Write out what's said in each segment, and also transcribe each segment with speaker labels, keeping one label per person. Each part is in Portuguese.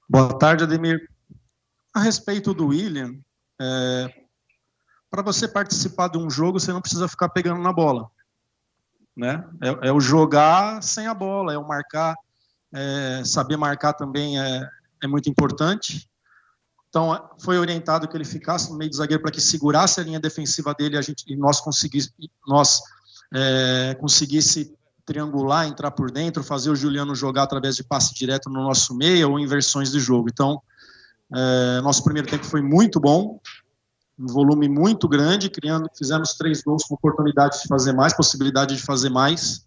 Speaker 1: Boa tarde, Ademir. A respeito do William, para você participar de um jogo, você não precisa ficar pegando na bola, né? É o jogar sem a bola, é o marcar, saber marcar também é muito importante. Então, foi orientado que ele ficasse no meio do zagueiro para que segurasse a linha defensiva dele e nós conseguisse triangular, entrar por dentro, fazer o Juliano jogar através de passe direto no nosso meio ou inversões de jogo. Então, nosso primeiro tempo foi muito bom, um volume muito grande, fizemos 3 gols com oportunidade de fazer mais, possibilidade de fazer mais,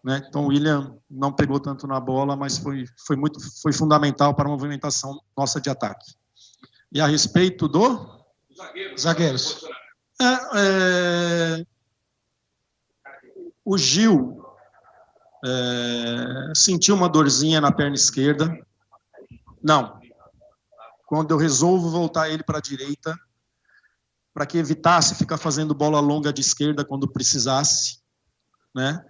Speaker 1: né? Então o William não pegou tanto na bola, mas foi fundamental para a movimentação nossa de ataque. E a respeito do... Zagueiros. O Gil sentiu uma dorzinha na perna esquerda. Não. Quando eu resolvo voltar ele para a direita, para que evitasse ficar fazendo bola longa de esquerda quando precisasse, né?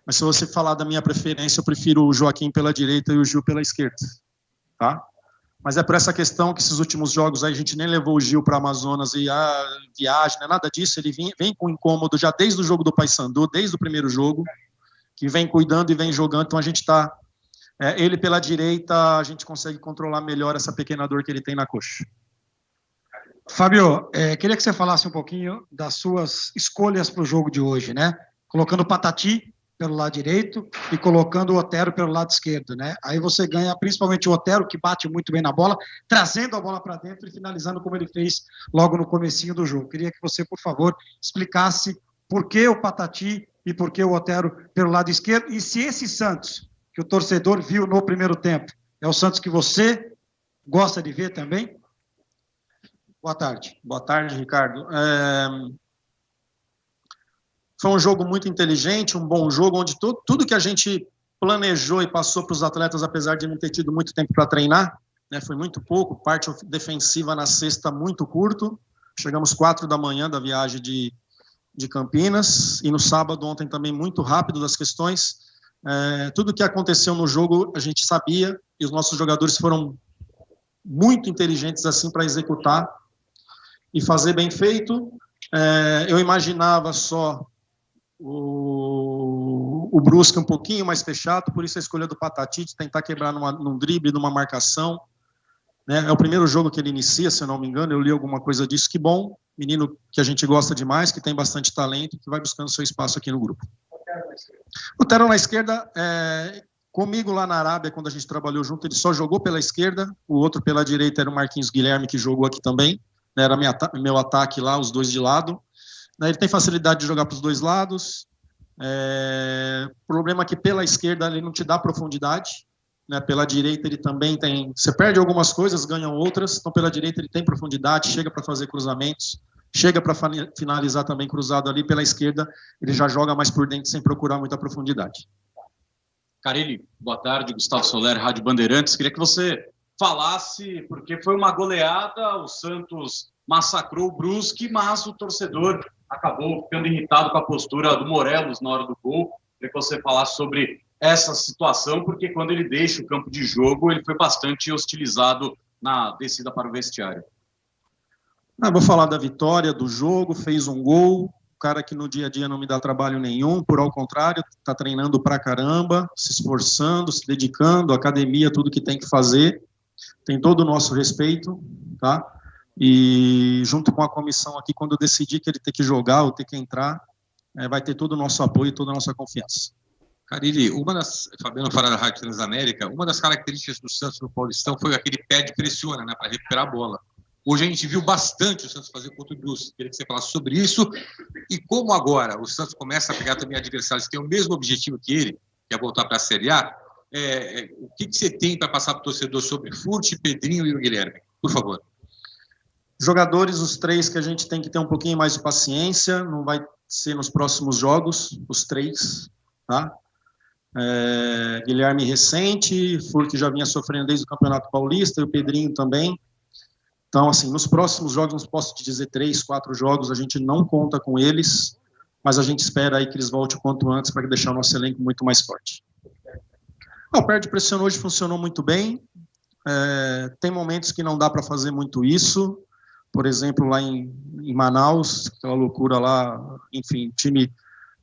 Speaker 1: Mas se você falar da minha preferência, eu prefiro o Joaquim pela direita e o Gil pela esquerda, tá? Mas é por essa questão que esses últimos jogos aí a gente nem levou o Gil para Amazonas e viagem, não é nada disso, ele vem com incômodo já desde o jogo do Paysandu, desde o primeiro jogo, que vem cuidando e vem jogando, então a gente está... ele pela direita, a gente consegue controlar melhor essa pequena dor que ele tem na coxa.
Speaker 2: Fábio, queria que você falasse um pouquinho das suas escolhas para o jogo de hoje, né? Colocando o Patati pelo lado direito e colocando o Otero pelo lado esquerdo, né? Aí você ganha principalmente o Otero, que bate muito bem na bola, trazendo a bola para dentro e finalizando como ele fez logo no comecinho do jogo. Queria que você, por favor, explicasse por que o Patati e por que o Otero pelo lado esquerdo, e se esse Santos, que o torcedor viu no primeiro tempo, é o Santos que você gosta de ver também? Boa tarde.
Speaker 1: Boa tarde, Ricardo. Foi um jogo muito inteligente, um bom jogo, onde tudo que a gente planejou e passou para os atletas, apesar de não ter tido muito tempo para treinar, né, foi muito pouco, parte defensiva na sexta muito curto, chegamos 4 da manhã da viagem de Campinas, e no sábado ontem também muito rápido das questões. Tudo que aconteceu no jogo a gente sabia, e os nossos jogadores foram muito inteligentes assim para executar e fazer bem feito. Eu imaginava só o Brusque um pouquinho mais fechado, por isso a escolha do Patati, de tentar quebrar num drible, numa marcação, né? É o primeiro jogo que ele inicia, se eu não me engano, eu li alguma coisa disso, que bom, menino que a gente gosta demais, que tem bastante talento, que vai buscando seu espaço aqui no grupo. O Tero na esquerda, comigo lá na Arábia, quando a gente trabalhou junto, ele só jogou pela esquerda, o outro pela direita era o Marquinhos Guilherme, que jogou aqui também, né? Era meu ataque lá, os dois de lado. Ele tem facilidade de jogar para os dois lados. O problema é que pela esquerda ele não te dá profundidade, né? Pela direita ele também tem... Você perde algumas coisas, ganha outras. Então pela direita ele tem profundidade, chega para fazer cruzamentos, chega para finalizar também cruzado ali. Pela esquerda ele já joga mais por dentro sem procurar muita profundidade.
Speaker 3: Carille, boa tarde. Gustavo Soler, Rádio Bandeirantes. Queria que você falasse, porque foi uma goleada, o Santos massacrou o Brusque, mas o torcedor acabou ficando irritado com a postura do Morelos na hora do gol. Queria que você falasse sobre essa situação, porque quando ele deixa o campo de jogo, ele foi bastante hostilizado na descida para o vestiário.
Speaker 1: Vou falar da vitória, do jogo, fez um gol, o cara que no dia a dia não me dá trabalho nenhum, por ao contrário, está treinando pra caramba, se esforçando, se dedicando, academia, tudo que tem que fazer, tem todo o nosso respeito, tá? E junto com a comissão aqui, quando eu decidir que ele tem que jogar ou tem que entrar, vai ter todo o nosso apoio e toda a nossa confiança.
Speaker 4: Carille, Fabiano Fara da Rádio Transamérica, uma das características do Santos no Paulistão foi aquele pé de pressiona, né, para recuperar a bola. Hoje a gente viu bastante o Santos fazer contra o Brusque. Queria que você falasse sobre isso. E como agora o Santos começa a pegar também adversários que têm o mesmo objetivo que ele, que é voltar para a Série A, o que você tem para passar para o torcedor sobre Furt, Pedrinho e o Guilherme? Por favor.
Speaker 1: Jogadores, os 3 que a gente tem que ter um pouquinho mais de paciência, não vai ser nos próximos jogos, os 3, tá? Guilherme recente, Furt já vinha sofrendo desde o Campeonato Paulista, e o Pedrinho também. Então, assim, nos próximos jogos, não posso te dizer 3, 4 jogos, a gente não conta com eles, mas a gente espera aí que eles voltem o quanto antes para deixar o nosso elenco muito mais forte. O pé de pressão hoje funcionou muito bem, Tem momentos que não dá para fazer muito isso. Por exemplo, lá em Manaus, aquela loucura lá, enfim, o time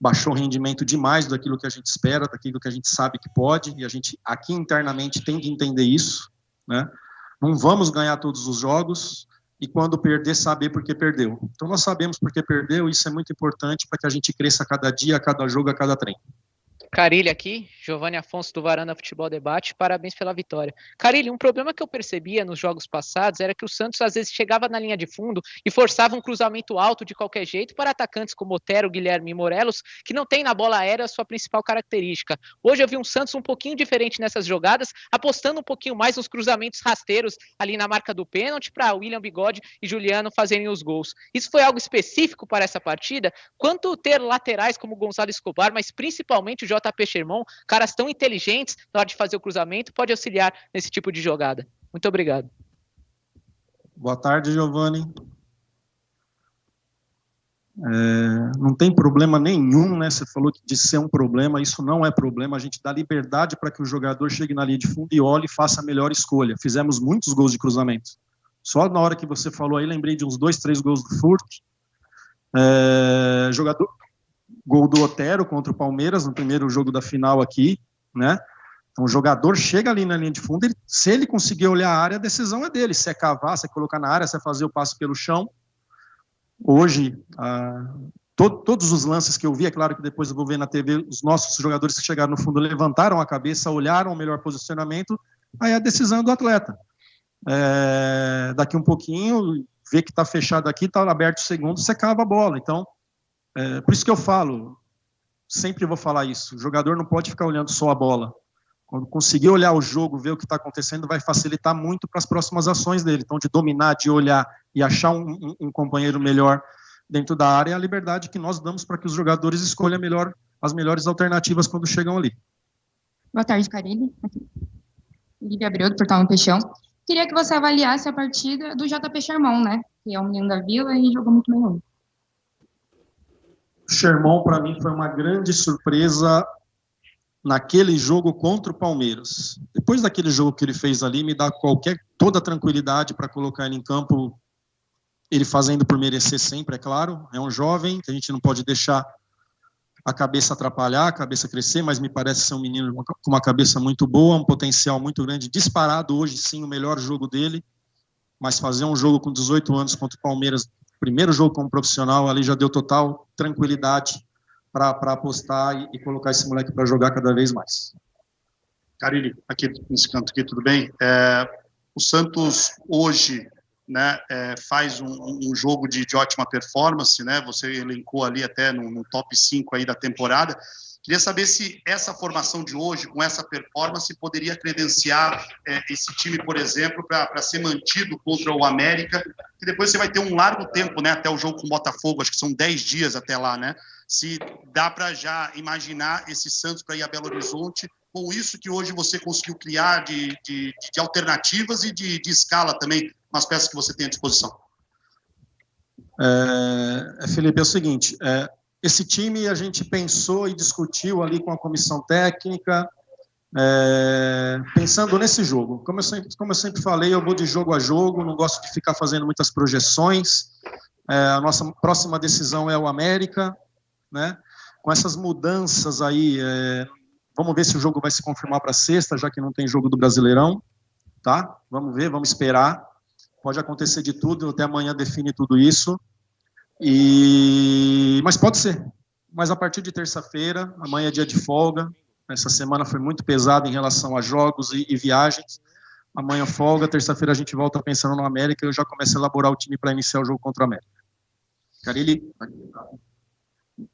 Speaker 1: baixou o rendimento demais daquilo que a gente espera, daquilo que a gente sabe que pode, e a gente aqui internamente tem que entender isso, né? Não vamos ganhar todos os jogos, e quando perder, saber por que perdeu. Então nós sabemos por que perdeu, e isso é muito importante para que a gente cresça a cada dia, a cada jogo, a cada treino.
Speaker 5: Carilli aqui, Giovanni Afonso do Varanda Futebol Debate, parabéns pela vitória. Carilli, um problema que eu percebia nos jogos passados era que o Santos às vezes chegava na linha de fundo e forçava um cruzamento alto de qualquer jeito para atacantes como Otero, Guilherme e Morelos, que não tem na bola aérea a sua principal característica. Hoje eu vi um Santos um pouquinho diferente nessas jogadas, apostando um pouquinho mais nos cruzamentos rasteiros ali na marca do pênalti para William Bigode e Juliano fazerem os gols. Isso foi algo específico para essa partida? Quanto ter laterais como Gonzalo Escobar, mas principalmente o JP Sherman, caras tão inteligentes na hora de fazer o cruzamento, pode auxiliar nesse tipo de jogada. Muito obrigado.
Speaker 1: Boa tarde, Giovanni. Não tem problema nenhum, né? Você falou de ser um problema, isso não é problema. A gente dá liberdade para que o jogador chegue na linha de fundo e olhe e faça a melhor escolha. Fizemos muitos gols de cruzamento. Só na hora que você falou aí, lembrei de uns 2, 3 gols do Furt. Gol do Otero contra o Palmeiras, no primeiro jogo da final aqui, né? Então o jogador chega ali na linha de fundo, se ele conseguir olhar a área, a decisão é dele, se é cavar, se é colocar na área, se é fazer o passe pelo chão. Hoje, todos os lances que eu vi, é claro que depois eu vou ver na TV, os nossos jogadores que chegaram no fundo levantaram a cabeça, olharam o melhor posicionamento, aí a decisão é do atleta. Daqui um pouquinho, vê que está fechado aqui, está aberto o segundo, você cava a bola. Então, por isso que eu falo, sempre vou falar isso, o jogador não pode ficar olhando só a bola. Quando conseguir olhar o jogo, ver o que está acontecendo, vai facilitar muito para as próximas ações dele. Então, de dominar, de olhar e achar um companheiro melhor dentro da área, é a liberdade que nós damos para que os jogadores escolham as melhores alternativas quando chegam ali.
Speaker 6: Boa tarde, Carilli. Lívia Abreu, do Portal No Peixão. Queria que você avaliasse a partida do JP Sherman, né? Que é um menino da Vila e jogou muito bem hoje.
Speaker 1: Sherman, para mim, foi uma grande surpresa naquele jogo contra o Palmeiras. Depois daquele jogo que ele fez ali, me dá toda a tranquilidade para colocar ele em campo, ele fazendo por merecer sempre, é claro. É um jovem, que a gente não pode deixar a cabeça atrapalhar, a cabeça crescer, mas me parece ser um menino com uma cabeça muito boa, um potencial muito grande, disparado hoje sim o melhor jogo dele, mas fazer um jogo com 18 anos contra o Palmeiras, primeiro jogo como profissional, ali já deu total tranquilidade para apostar e colocar esse moleque para jogar cada vez mais.
Speaker 7: Carilli, aqui nesse canto aqui, tudo bem? O Santos hoje, né, faz um jogo de ótima performance, né? Você elencou ali até no top 5 aí da temporada. Queria saber se essa formação de hoje, com essa performance, poderia credenciar esse time, por exemplo, para ser mantido contra o América, que depois você vai ter um largo tempo, né, até o jogo com o Botafogo, acho que são 10 dias até lá, né? Se dá para já imaginar esse Santos para ir a Belo Horizonte, com isso que hoje você conseguiu criar de alternativas e de escala também, nas peças que você tem à disposição.
Speaker 1: Felipe, é o seguinte, esse time a gente pensou e discutiu ali com a comissão técnica, pensando nesse jogo. Como eu sempre falei, eu vou de jogo a jogo, não gosto de ficar fazendo muitas projeções. A nossa próxima decisão é o América, né? Com essas mudanças aí, vamos ver se o jogo vai se confirmar para sexta, já que não tem jogo do Brasileirão, tá? Vamos ver, vamos esperar. Pode acontecer de tudo, até amanhã define tudo isso. Mas pode ser. Mas a partir de terça-feira, amanhã é dia de folga. Essa semana foi muito pesada em relação a jogos e viagens. Amanhã folga, terça-feira a gente volta pensando no América e eu já começo a elaborar o time para iniciar o jogo contra o América.
Speaker 8: Carilli,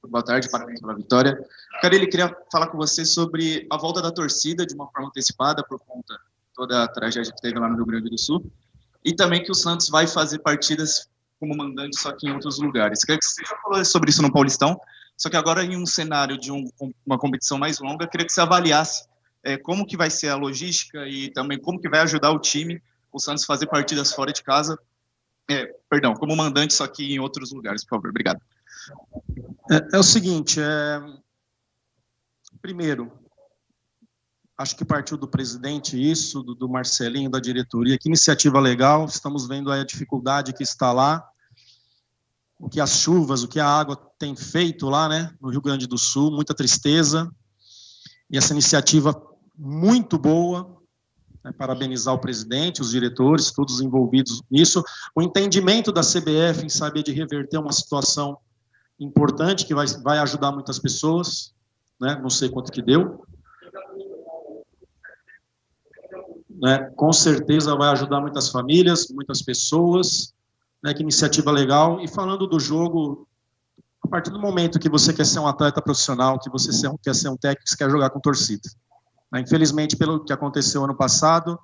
Speaker 8: boa tarde, parabéns pela vitória. Carilli, queria falar com você sobre a volta da torcida de uma forma antecipada por conta de toda a tragédia que teve lá no Rio Grande do Sul. E também que o Santos vai fazer partidas como mandante, só que em outros lugares. Queria que você já falou sobre isso no Paulistão, só que agora em um cenário de uma competição mais longa, queria que você avaliasse como que vai ser a logística e também como que vai ajudar o time, o Santos, fazer partidas fora de casa, como mandante, só que em outros lugares, por favor. Obrigado.
Speaker 1: É o seguinte, primeiro, Acho que partiu do presidente isso, do Marcelinho, da diretoria. Que iniciativa legal, estamos vendo aí a dificuldade que está lá, o que as chuvas, o que a água tem feito lá, né, no Rio Grande do Sul, muita tristeza. E essa iniciativa muito boa, né, parabenizar o presidente, os diretores, todos envolvidos nisso. O entendimento da CBF em saber de reverter uma situação importante, que vai ajudar muitas pessoas, né, não sei quanto que deu. Né, com certeza vai ajudar muitas famílias, muitas pessoas, né, que iniciativa legal. E falando do jogo, a partir do momento que você quer ser um atleta profissional, que você quer ser um técnico, você quer jogar com torcida. Infelizmente, pelo que aconteceu ano passado,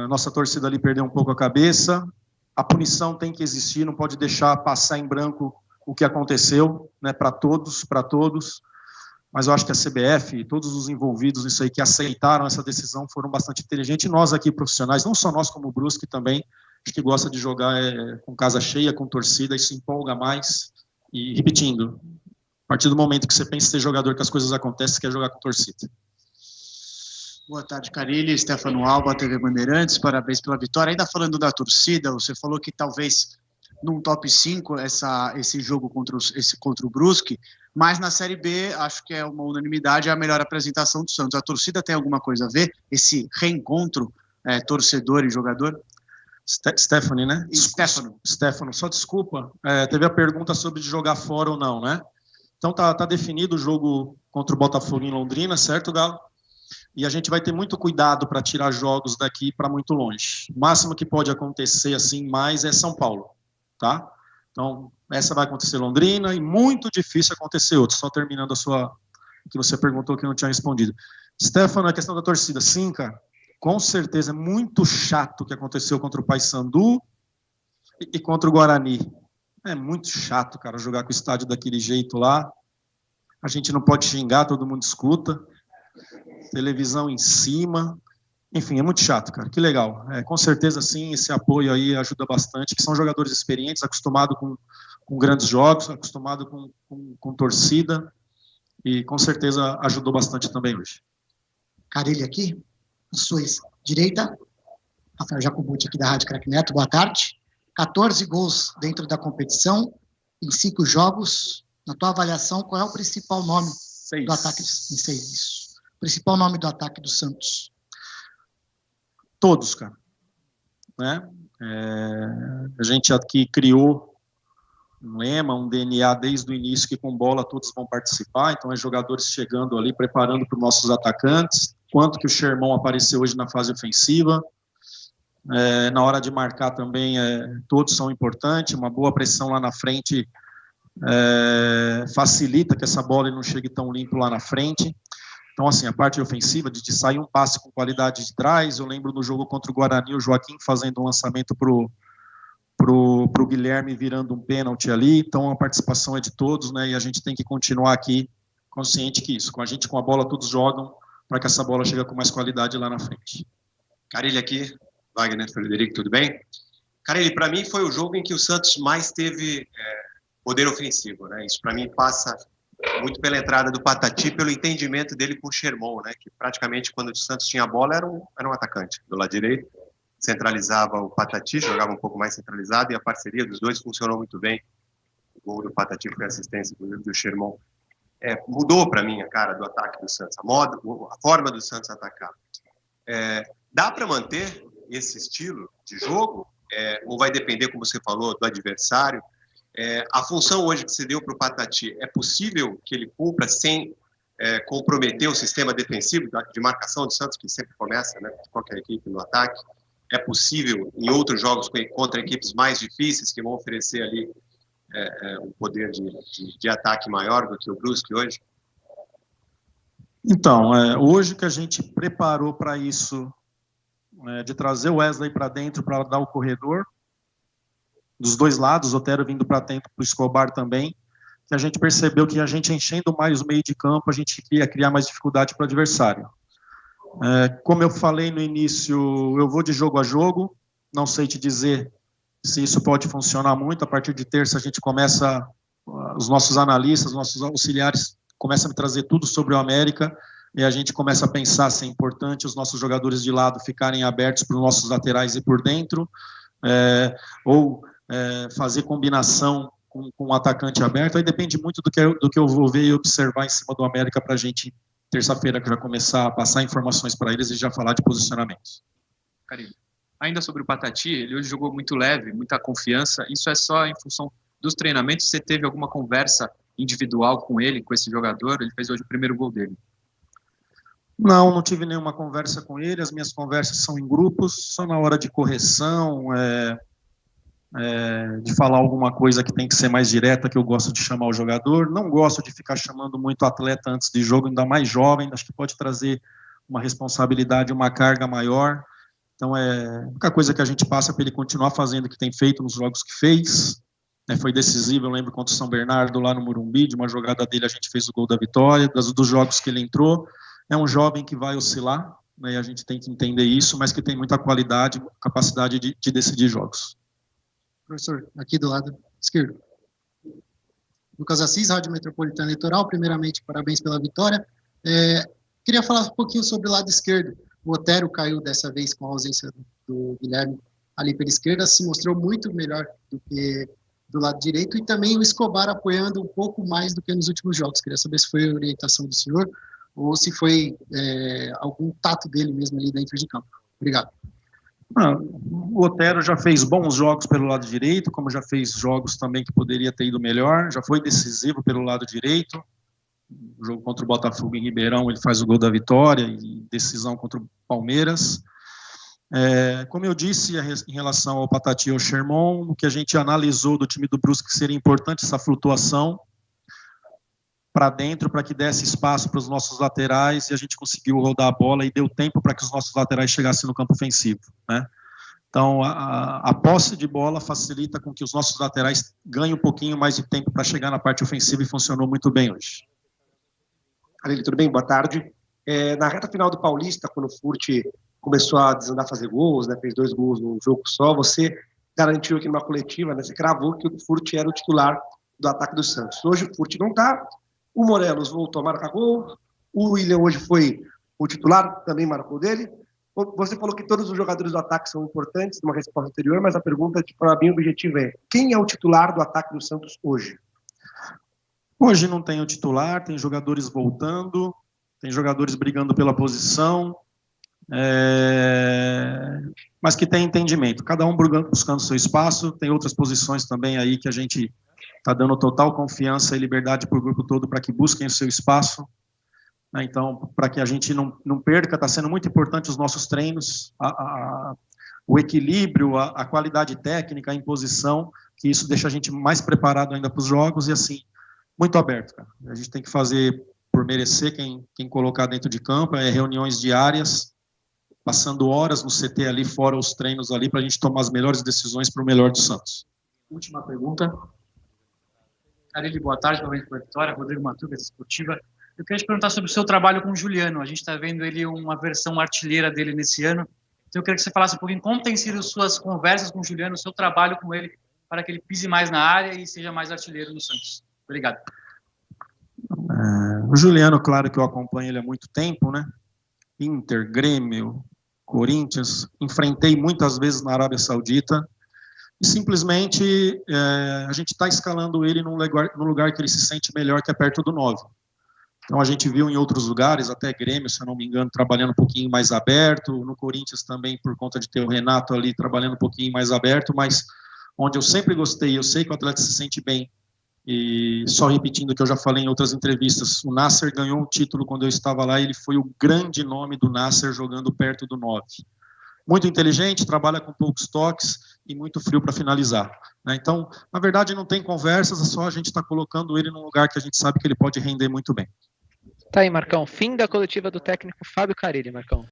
Speaker 1: nossa torcida ali perdeu um pouco a cabeça, a punição tem que existir, não pode deixar passar em branco o que aconteceu, né, para todos, mas eu acho que a CBF e todos os envolvidos nisso aí que aceitaram essa decisão foram bastante inteligentes. E nós aqui, profissionais, não só nós como o Brusque também, acho que gosta de jogar com casa cheia, com torcida, isso empolga mais. E repetindo, a partir do momento que você pensa em ser jogador, que as coisas acontecem, você quer jogar com torcida.
Speaker 9: Boa tarde, Carilli, Stefano Alba, TV Bandeirantes, parabéns pela vitória. Ainda falando da torcida, você falou que talvez num top 5 esse jogo contra o Brusque, mas na Série B, acho que é uma unanimidade, é a melhor apresentação do Santos. A torcida tem alguma coisa a ver? Esse reencontro torcedor e jogador?
Speaker 1: Stephanie, né?
Speaker 9: Stefano,
Speaker 1: só desculpa. Teve a pergunta sobre jogar fora ou não, né? Então tá definido o jogo contra o Botafogo em Londrina, certo, Galo? E a gente vai ter muito cuidado para tirar jogos daqui para muito longe. O máximo que pode acontecer assim mais é São Paulo, tá? Então, essa vai acontecer em Londrina e muito difícil acontecer outra. Só terminando que você perguntou que eu não tinha respondido. Stefano, a questão da torcida, sim, cara. Com certeza, é muito chato o que aconteceu contra o Paysandu e contra o Guarani. É muito chato, cara, jogar com o estádio daquele jeito lá. A gente não pode xingar, todo mundo escuta. Televisão em cima. Enfim, é muito chato, cara. Que legal. Com certeza, sim, esse apoio aí ajuda bastante, que são jogadores experientes, acostumados com grandes jogos, acostumados com torcida, e com certeza ajudou bastante também hoje.
Speaker 10: Carilli aqui, à sua direita, Rafael Jacobucci aqui da Rádio Craque Neto, boa tarde. 14 gols dentro da competição, em 5 jogos. Na tua avaliação, qual é o principal nome do ataque? Em 6, isso. O principal nome do ataque do Santos?
Speaker 1: Todos, cara. Né? A gente aqui criou um lema, um DNA desde o início, que com bola todos vão participar, então jogadores chegando ali, preparando para os nossos atacantes, quanto que o Sherman apareceu hoje na fase ofensiva, na hora de marcar também, todos são importantes, uma boa pressão lá na frente facilita que essa bola não chegue tão limpo lá na frente. Então, assim, a parte ofensiva, de sair um passe com qualidade de trás, eu lembro no jogo contra o Guarani, o Joaquim fazendo um lançamento pro Guilherme virando um pênalti ali, então a participação é de todos, né, e a gente tem que continuar aqui consciente que isso, com a gente, com a bola, todos jogam, para que essa bola chegue com mais qualidade lá na frente.
Speaker 11: Carilli aqui, Wagner, Frederico, tudo bem? Carilli, para mim foi o jogo em que o Santos mais teve poder ofensivo, né, isso para mim passa muito pela entrada do Patati, pelo entendimento dele com o Sherman, né, que praticamente quando o Santos tinha a bola era um atacante do lado direito, centralizava o Patati, jogava um pouco mais centralizado, e a parceria dos dois funcionou muito bem. O gol do Patati foi assistência do Sherman. Mudou para mim a cara do ataque do Santos, a forma do Santos atacar. Dá para manter esse estilo de jogo? Ou vai depender, como você falou, do adversário? A função hoje que você deu para o Patati, é possível que ele cumpra sem comprometer o sistema defensivo de marcação do Santos, que sempre começa, né, qualquer equipe no ataque? É possível, em outros jogos contra equipes mais difíceis, que vão oferecer ali um poder de ataque maior do que o Brusque hoje?
Speaker 1: Então, hoje que a gente preparou para isso, de trazer o Wesley para dentro para dar o corredor, dos dois lados, o Otero vindo para dentro, para o Escobar também, que a gente percebeu que a gente enchendo mais o meio de campo, a gente ia criar mais dificuldade para o adversário. Como eu falei no início, eu vou de jogo a jogo, não sei te dizer se isso pode funcionar muito. A partir de terça a gente começa, os nossos analistas, nossos auxiliares começam a me trazer tudo sobre o América, e a gente começa a pensar se é importante os nossos jogadores de lado ficarem abertos para os nossos laterais e por dentro, ou fazer combinação com o atacante aberto. Aí depende muito do que eu vou ver e observar em cima do América para a gente, terça-feira, já começar a passar informações para eles e já falar de posicionamentos.
Speaker 12: Carille, ainda sobre o Patati, ele hoje jogou muito leve, muita confiança. Isso é só em função dos treinamentos? Você teve alguma conversa individual com ele, com esse jogador? Ele fez hoje o primeiro gol dele.
Speaker 1: Não tive nenhuma conversa com ele. As minhas conversas são em grupos, só na hora de correção, de falar alguma coisa que tem que ser mais direta, que eu gosto de chamar o jogador. Não gosto de ficar chamando muito atleta antes de jogo, ainda mais jovem, acho que pode trazer uma responsabilidade, uma carga maior. Então, a única coisa que a gente passa para ele continuar fazendo o que tem feito nos jogos que fez. Foi decisivo, eu lembro contra o São Bernardo, lá no Morumbi, de uma jogada dele a gente fez o gol da vitória, dos jogos que ele entrou. É um jovem que vai oscilar, e a gente tem que entender isso, mas que tem muita qualidade, capacidade de decidir jogos.
Speaker 13: Professor, aqui do lado esquerdo. Lucas Assis, Rádio Metropolitana Litoral. Primeiramente, parabéns pela vitória. Queria falar um pouquinho sobre o lado esquerdo. O Otero caiu dessa vez com a ausência do Guilherme ali pela esquerda, se mostrou muito melhor do que do lado direito, e também o Escobar apoiando um pouco mais do que nos últimos jogos. Queria saber se foi a orientação do senhor ou se foi algum tato dele mesmo ali dentro de campo. Obrigado.
Speaker 1: O Otero já fez bons jogos pelo lado direito, como já fez jogos também que poderia ter ido melhor, já foi decisivo pelo lado direito. O jogo contra o Botafogo em Ribeirão, ele faz o gol da vitória, e decisão contra o Palmeiras. Como eu disse em relação ao Patati e ao Sherman, o que a gente analisou do time do Brusque seria importante essa flutuação para dentro, para que desse espaço para os nossos laterais, e a gente conseguiu rodar a bola e deu tempo para que os nossos laterais chegassem no campo ofensivo, né? Então, a posse de bola facilita com que os nossos laterais ganhem um pouquinho mais de tempo para chegar na parte ofensiva, e funcionou muito bem hoje.
Speaker 14: Carille, tudo bem? Boa tarde. Na reta final do Paulista, quando o Furt começou a desandar a fazer gols, né, fez 2 gols num jogo só, você garantiu aqui numa coletiva, né, você cravou que o Furt era o titular do ataque do Santos. Hoje o Furt não está, o Morelos voltou a marcar gol, o William hoje foi o titular, também marcou dele. Você falou que todos os jogadores do ataque são importantes, numa resposta anterior, mas a pergunta, para mim, o objetivo é: quem é o titular do ataque do Santos hoje?
Speaker 1: Hoje não tem o titular, tem jogadores voltando, tem jogadores brigando pela posição, mas que tem entendimento. Cada um buscando seu espaço, tem outras posições também aí que a gente está dando total confiança e liberdade para o grupo todo para que busquem o seu espaço. Então, para que a gente não perca, está sendo muito importante os nossos treinos, o equilíbrio, a qualidade técnica, a imposição, que isso deixa a gente mais preparado ainda para os jogos, e assim, muito aberto, cara. A gente tem que fazer por merecer quem colocar dentro de campo, reuniões diárias, passando horas no CT ali, fora os treinos ali, para a gente tomar as melhores decisões para o melhor do Santos.
Speaker 12: Última pergunta. Carille, boa tarde, parabéns pela vitória. Rodrigo Matuca, Esportiva. Eu queria te perguntar sobre o seu trabalho com o Juliano. A gente está vendo ele, uma versão artilheira dele nesse ano. Então eu queria que você falasse um pouquinho como tem sido suas conversas com o Juliano, o seu trabalho com ele, para que ele pise mais na área e seja mais artilheiro no Santos. Obrigado.
Speaker 1: O Juliano, claro que eu acompanho ele há muito tempo, né? Inter, Grêmio, Corinthians, enfrentei muitas vezes na Arábia Saudita, e simplesmente a gente está escalando ele num lugar que ele se sente melhor, que é perto do 9. Então a gente viu em outros lugares, até Grêmio, se eu não me engano, trabalhando um pouquinho mais aberto, no Corinthians também, por conta de ter o Renato ali trabalhando um pouquinho mais aberto, mas onde eu sempre gostei, eu sei que o atleta se sente bem, e só repetindo o que eu já falei em outras entrevistas, o Nasser ganhou um título quando eu estava lá, e ele foi o grande nome do Nasser jogando perto do 9. Muito inteligente, trabalha com poucos toques e muito frio para finalizar, né? Então, na verdade, não tem conversas, é só a gente estar colocando ele num lugar que a gente sabe que ele pode render muito bem.
Speaker 5: Tá aí, Marcão. Fim da coletiva do técnico Fábio Carille, Marcão.